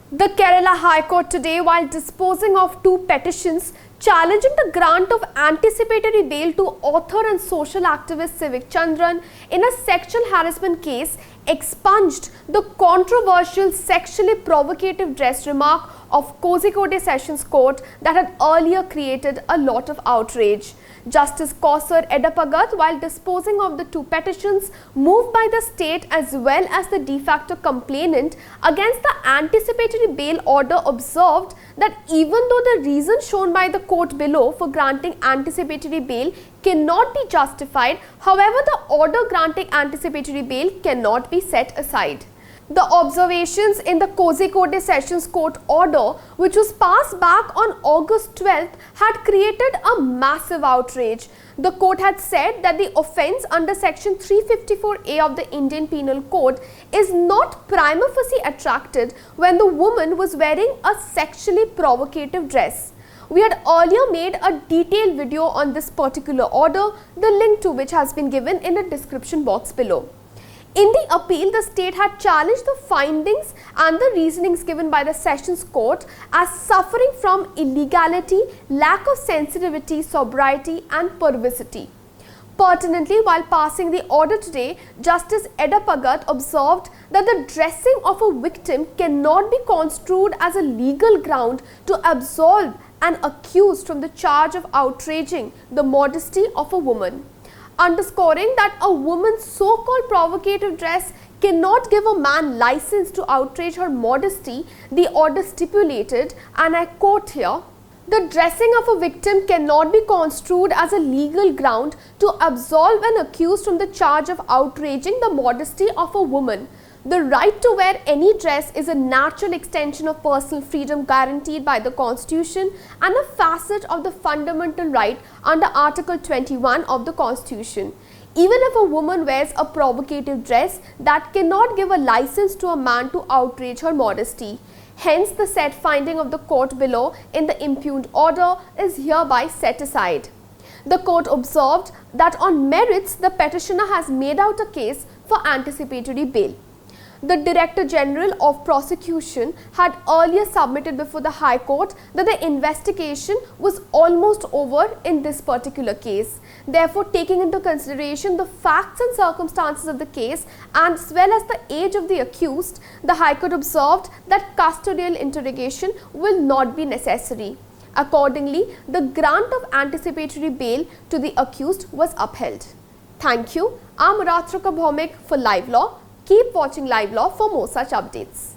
The Kerala High Court today, while disposing of two petitions challenging the grant of anticipatory bail to author and social activist Civic Chandran in a sexual harassment case, expunged the controversial sexually provocative dress remark of Kozhikode Sessions Court that had earlier created a lot of outrage. Justice Kauser Edappagath, while disposing of the two petitions moved by the state as well as the de facto complainant against the anticipatory bail order, observed that even though the reasons shown by the court below for granting anticipatory bail cannot be justified, however, the order granting anticipatory bail cannot be set aside. The observations in the Kozhikode Sessions Court order, which was passed back on August 12th, had created a massive outrage. The court had said that the offence under section 354A of the Indian Penal Code is not prima facie attracted when the woman was wearing a sexually provocative dress. We had earlier made a detailed video on this particular order, the link to which has been given in the description box below. In the appeal, the state had challenged the findings and the reasonings given by the Sessions Court as suffering from illegality, lack of sensitivity, sobriety and perversity. Pertinently, while passing the order today, Justice Edappagath observed that the dressing of a victim cannot be construed as a legal ground to absolve an accused from the charge of outraging the modesty of a woman. Underscoring that a woman's so-called provocative dress cannot give a man license to outrage her modesty, the order stipulated, and I quote here, "The dressing of a victim cannot be construed as a legal ground to absolve an accused from the charge of outraging the modesty of a woman. The right to wear any dress is a natural extension of personal freedom guaranteed by the Constitution and a facet of the fundamental right under Article 21 of the Constitution. Even if a woman wears a provocative dress, that cannot give a license to a man to outrage her modesty. Hence, the said finding of the court below in the impugned order is hereby set aside." The court observed that on merits, the petitioner has made out a case for anticipatory bail. The Director General of Prosecution had earlier submitted before the High Court that the investigation was almost over in this particular case. Therefore, taking into consideration the facts and circumstances of the case as well as the age of the accused, the High Court observed that custodial interrogation will not be necessary. Accordingly, the grant of anticipatory bail to the accused was upheld. Thank you. I'm Ratrika Bhaumik for LiveLaw. Keep watching LiveLaw for more such updates.